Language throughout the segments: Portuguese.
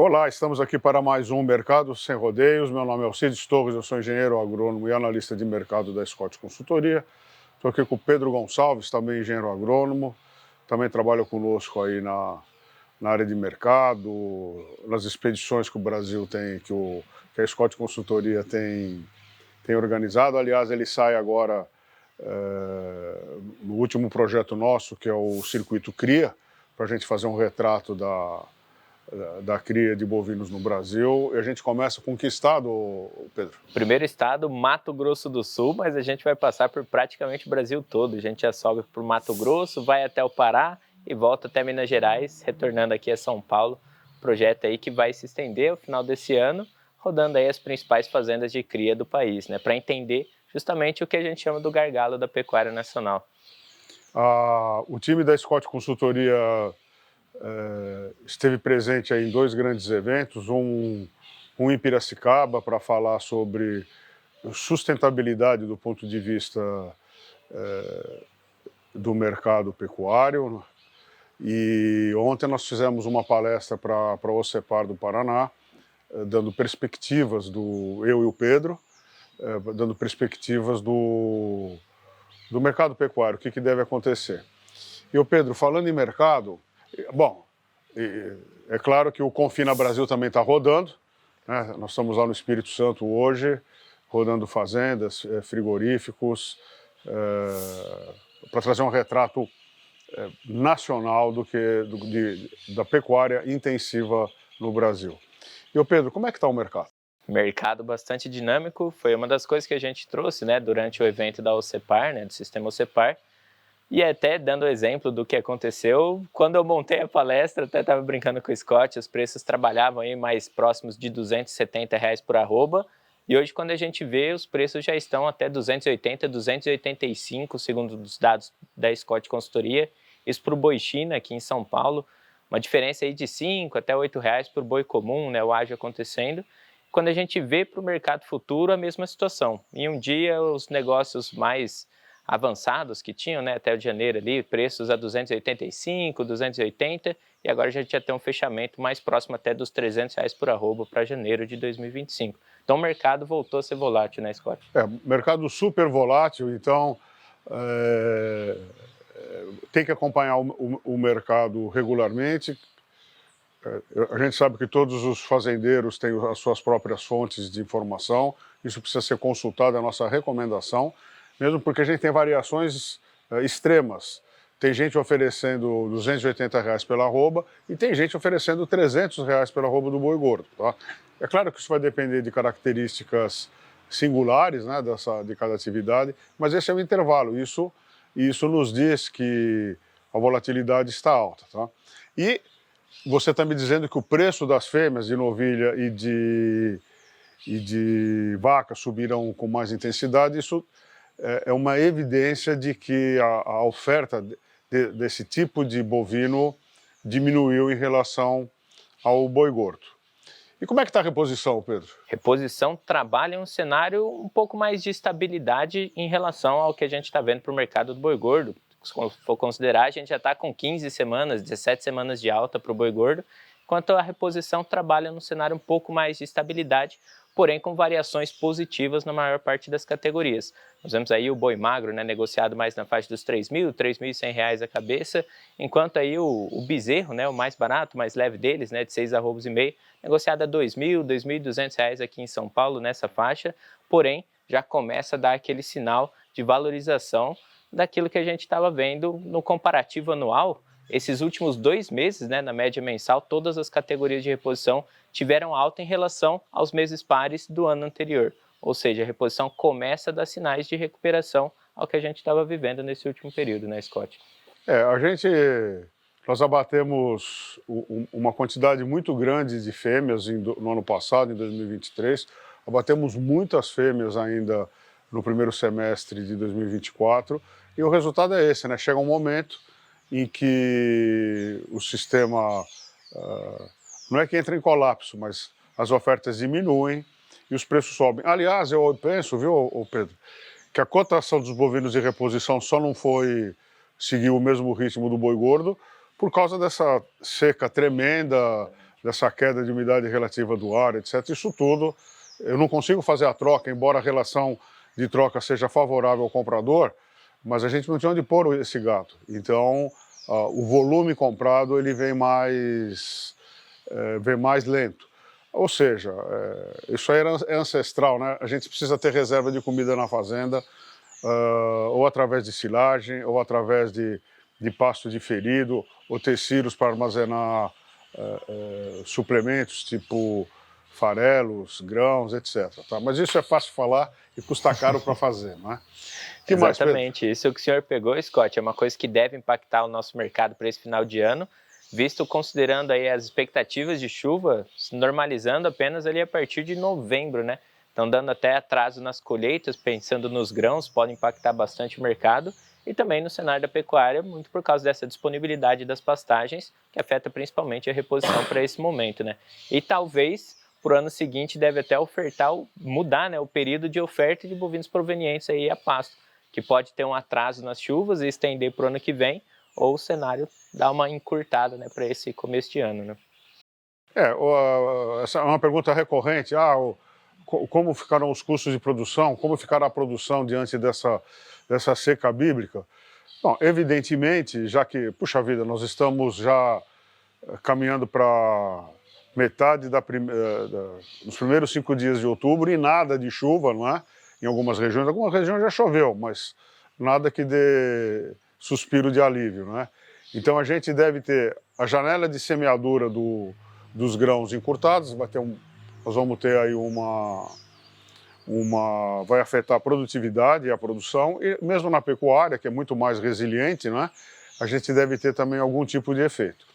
Olá, estamos aqui para mais um Mercado Sem Rodeios. Meu nome é Alcides Torres, eu sou engenheiro agrônomo e analista de mercado da Scott Consultoria. Estou aqui com o Pedro Gonçalves, também engenheiro agrônomo, também trabalha conosco aí na área de mercado, nas expedições que o Brasil tem, que a Scott Consultoria tem organizado. Aliás, ele sai agora no último projeto nosso, que é o Circuito Cria, para a gente fazer um retrato da cria de bovinos no Brasil. E a gente começa com que estado, Pedro? Primeiro estado, Mato Grosso do Sul, mas a gente vai passar por praticamente o Brasil todo. A gente já sobe por Mato Grosso, vai até o Pará e volta até Minas Gerais, retornando aqui a São Paulo. Projeto aí que vai se estender ao final desse ano, rodando aí as principais fazendas de cria do país, né? Para entender justamente o que a gente chama do gargalo da pecuária nacional. O time da Scott Consultoria esteve presente aí em dois grandes eventos, um em Piracicaba para falar sobre sustentabilidade do ponto de vista do mercado pecuário, e ontem nós fizemos uma palestra para a OCEPAR do Paraná, dando perspectivas eu e o Pedro, dando perspectivas do mercado pecuário, o que deve acontecer. E o Pedro, falando em mercado, bom, é claro que o Confina Brasil também está rodando, né? Nós estamos lá no Espírito Santo hoje, rodando fazendas, frigoríficos, para trazer um retrato nacional da pecuária intensiva no Brasil. E o Pedro, como é que está o mercado? Mercado bastante dinâmico, foi uma das coisas que a gente trouxe, né, durante o evento da OCEPAR, né, do sistema OCEPAR, e até dando exemplo do que aconteceu, quando eu montei a palestra, até estava brincando com o Scott, os preços trabalhavam aí mais próximos de R$270 por arroba, e hoje quando a gente vê, os preços já estão até 280, 285, segundo os dados da Scott Consultoria, isso para o boi China aqui em São Paulo, uma diferença aí de 5 até R$8 por boi comum, né, o ágio acontecendo. Quando a gente vê para o mercado futuro, a mesma situação. Em um dia, os negócios mais avançados que tinham, né, até o de janeiro ali, preços a 285, 280, e agora a gente já tem um fechamento mais próximo até dos R$300 por arroba para janeiro de 2025. Então o mercado voltou a ser volátil, né, Scott? Mercado super volátil, então tem que acompanhar o mercado regularmente. A gente sabe que todos os fazendeiros têm as suas próprias fontes de informação, isso precisa ser consultado, é a nossa recomendação, mesmo porque a gente tem variações extremas. Tem gente oferecendo R$280 pela arroba e tem gente oferecendo R$300 pela arroba do boi gordo. Tá? É claro que isso vai depender de características singulares, né, de cada atividade, mas esse é o intervalo. Isso nos diz que a volatilidade está alta. Tá? E você está me dizendo que o preço das fêmeas de novilha e de vaca subiram com mais intensidade. Isso é uma evidência de que a oferta desse tipo de bovino diminuiu em relação ao boi gordo. E como é que está a reposição, Pedro? Reposição trabalha em um cenário um pouco mais de estabilidade em relação ao que a gente está vendo para o mercado do boi gordo. Se for considerar, a gente já está com 15 semanas, 17 semanas de alta para o boi gordo, enquanto a reposição trabalha num cenário um pouco mais de estabilidade, porém com variações positivas na maior parte das categorias. Nós vemos aí o boi magro, né, negociado mais na faixa dos R$3.000, R$3.100 a cabeça, enquanto aí o bezerro, né, o mais barato, mais leve deles, né, de 6 arrobas e meio, negociado a R$2.000, R$2.200 aqui em São Paulo, nessa faixa, porém já começa a dar aquele sinal de valorização daquilo que a gente estava vendo no comparativo anual. Esses últimos 2 meses, né, na média mensal, todas as categorias de reposição tiveram alta em relação aos meses pares do ano anterior. Ou seja, a reposição começa a dar sinais de recuperação ao que a gente estava vivendo nesse último período, né, Scott? Nós abatemos uma quantidade muito grande de fêmeas no ano passado, em 2023. Abatemos muitas fêmeas ainda no primeiro semestre de 2024. E o resultado é esse, né? Chega um momento em que o sistema não é que entra em colapso, mas as ofertas diminuem e os preços sobem. Aliás, eu penso, viu, Pedro, que a cotação dos bovinos de reposição só não seguiu o mesmo ritmo do boi gordo por causa dessa seca tremenda, dessa queda de umidade relativa do ar, etc. Isso tudo, eu não consigo fazer a troca, embora a relação de troca seja favorável ao comprador, mas a gente não tinha onde pôr esse gato. Então, o volume comprado ele vem mais lento. Ou seja, isso aí é ancestral, né? A gente precisa ter reserva de comida na fazenda, ou através de silagem, ou através de pasto diferido, ou tecidos para armazenar suplementos tipo farelos, grãos, etc. Tá? Mas isso é fácil falar e custa caro para fazer, não é? Que mais, Pedro? Exatamente, isso que o senhor pegou, Scott, é uma coisa que deve impactar o nosso mercado para esse final de ano, visto considerando aí as expectativas de chuva se normalizando apenas ali a partir de novembro, né? Então dando até atraso nas colheitas, pensando nos grãos, pode impactar bastante o mercado e também no cenário da pecuária, muito por causa dessa disponibilidade das pastagens, que afeta principalmente a reposição para esse momento, né? E talvez para o ano seguinte deve até mudar, né, o período de oferta de bovinos provenientes aí a pasto, que pode ter um atraso nas chuvas e estender para o ano que vem, ou o cenário dar uma encurtada, né, para esse começo de ano, né? Essa é uma pergunta recorrente. Como ficaram os custos de produção? Como ficará a produção diante dessa seca bíblica? Bom, evidentemente, já que, puxa vida, nós estamos já caminhando para metade dos primeiros 5 dias de outubro e nada de chuva, não é? Em algumas regiões. Algumas regiões já choveu, mas nada que dê suspiro de alívio, não é? Então a gente deve ter a janela de semeadura dos grãos encurtados, nós vamos ter aí vai afetar a produtividade e a produção, e mesmo na pecuária, que é muito mais resiliente, né, a gente deve ter também algum tipo de efeito.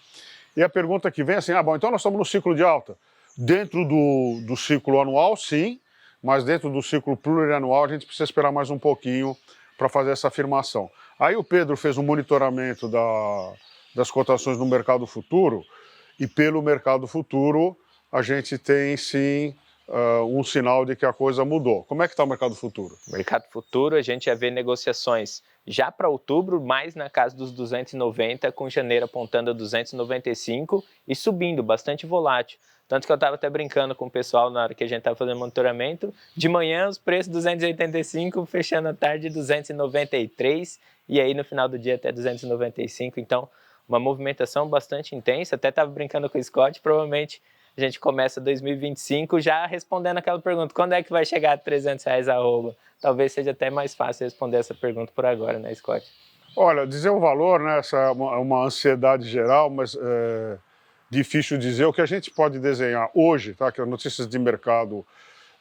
E a pergunta que vem é assim, bom, então nós estamos no ciclo de alta. Dentro do ciclo anual, sim, mas dentro do ciclo plurianual a gente precisa esperar mais um pouquinho para fazer essa afirmação. Aí o Pedro fez um monitoramento das cotações no mercado futuro, e pelo mercado futuro a gente tem sim um sinal de que a coisa mudou. Como é que está o mercado futuro? Mercado futuro, a gente já vê negociações já para outubro, mais na casa dos 290, com janeiro apontando a 295 e subindo, bastante volátil. Tanto que eu estava até brincando com o pessoal na hora que a gente estava fazendo monitoramento. De manhã, os preços 285, fechando a tarde 293, e aí no final do dia até 295. Então, uma movimentação bastante intensa. Até estava brincando com o Scott, provavelmente a gente começa 2025 já respondendo aquela pergunta, quando é que vai chegar a R$300 a arroba? Talvez seja até mais fácil responder essa pergunta por agora, né, Scott? Olha, dizer o valor, né, essa é uma ansiedade geral, mas difícil dizer. O que a gente pode desenhar hoje, tá, que as notícias de mercado,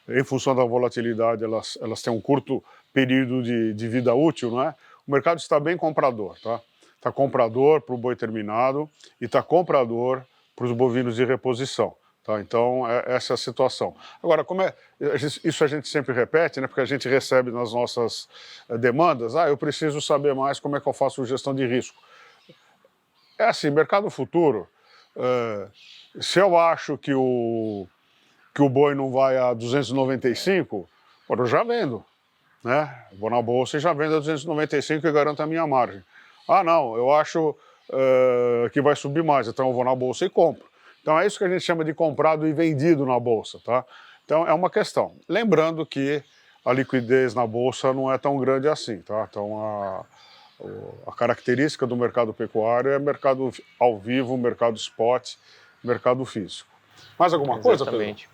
em função da volatilidade, elas têm um curto período de vida útil, não é? O mercado está bem comprador, tá? Está comprador para o boi terminado e está comprador para os bovinos de reposição. Tá? Então, essa é a situação. Agora, isso a gente sempre repete, né? Porque a gente recebe nas nossas demandas, eu preciso saber mais como é que eu faço gestão de risco. É assim, mercado futuro, se eu acho que o boi não vai a 295, eu já vendo. Né? Vou na bolsa e já vendo a 295 e garanto a minha margem. Não, eu acho que vai subir mais, então eu vou na bolsa e compro. Então é isso que a gente chama de comprado e vendido na bolsa, tá? Então é uma questão. Lembrando que a liquidez na bolsa não é tão grande assim, tá? Então a característica do mercado pecuário é mercado ao vivo, mercado spot, mercado físico. Mais alguma coisa, Pedro? Exatamente.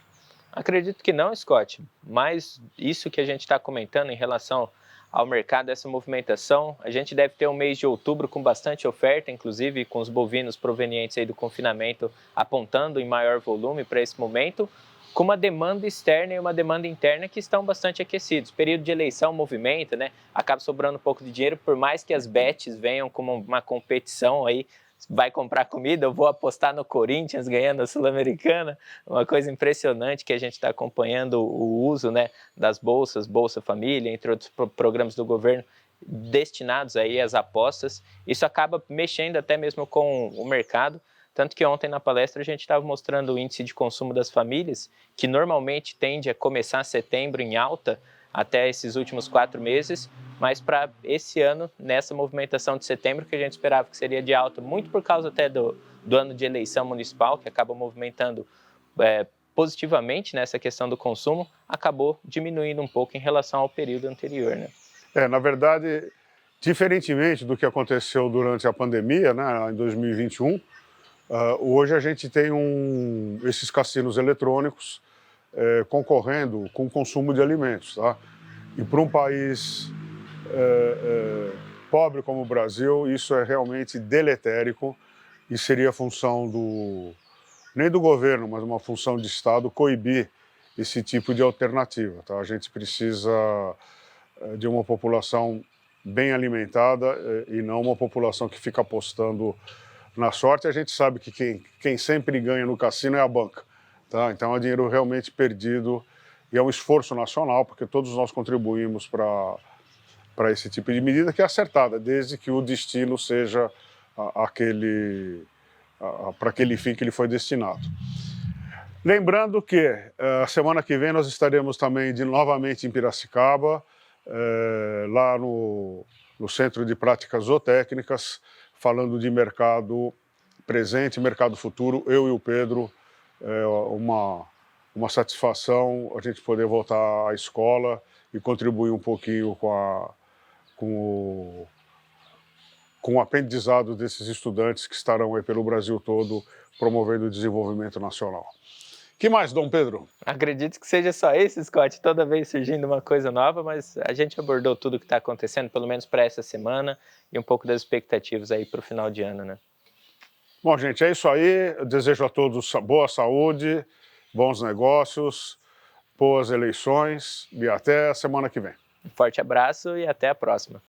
Acredito que não, Scott, mas isso que a gente está comentando em relação ao mercado, essa movimentação, a gente deve ter um mês de outubro com bastante oferta, inclusive com os bovinos provenientes aí do confinamento apontando em maior volume para esse momento, com uma demanda externa e uma demanda interna que estão bastante aquecidos. Período de eleição movimenta, né? Acaba sobrando um pouco de dinheiro, por mais que as bets venham como uma competição aí, vai comprar comida, eu vou apostar no Corinthians ganhando a Sul-Americana, uma coisa impressionante que a gente está acompanhando o uso, né, das bolsas, Bolsa Família, entre outros programas do governo destinados aí às apostas. Isso acaba mexendo até mesmo com o mercado, tanto que ontem na palestra a gente estava mostrando o índice de consumo das famílias, que normalmente tende a começar setembro em alta, até esses últimos 4 meses, mas para esse ano, nessa movimentação de setembro, que a gente esperava que seria de alta, muito por causa até do ano de eleição municipal, que acaba movimentando positivamente nessa questão do consumo, acabou diminuindo um pouco em relação ao período anterior, né? Na verdade, diferentemente do que aconteceu durante a pandemia, né, em 2021, hoje a gente tem esses cassinos eletrônicos concorrendo com o consumo de alimentos, tá? E para um país pobre como o Brasil, isso é realmente deletérico e seria função nem do governo, mas uma função de Estado coibir esse tipo de alternativa, tá? A gente precisa de uma população bem alimentada e não uma população que fica apostando na sorte. A gente sabe que quem sempre ganha no cassino é a banca, tá? Então é dinheiro realmente perdido e é um esforço nacional, porque todos nós contribuímos para esse tipo de medida que é acertada, desde que o destino seja para aquele fim que ele foi destinado. Lembrando que a semana que vem nós estaremos também novamente em Piracicaba, lá no Centro de Práticas Zootécnicas, falando de mercado presente, mercado futuro. Eu e o Pedro, uma satisfação a gente poder voltar à escola e contribuir um pouquinho com o aprendizado desses estudantes que estarão aí pelo Brasil todo promovendo o desenvolvimento nacional. Que mais, Dom Pedro? Acredito que seja só esse, Scott, toda vez surgindo uma coisa nova, mas a gente abordou tudo o que está acontecendo, pelo menos para essa semana, e um pouco das expectativas aí para o final de ano, né? Bom, gente, é isso aí. Eu desejo a todos boa saúde, bons negócios, boas eleições e até a semana que vem. Um forte abraço e até a próxima.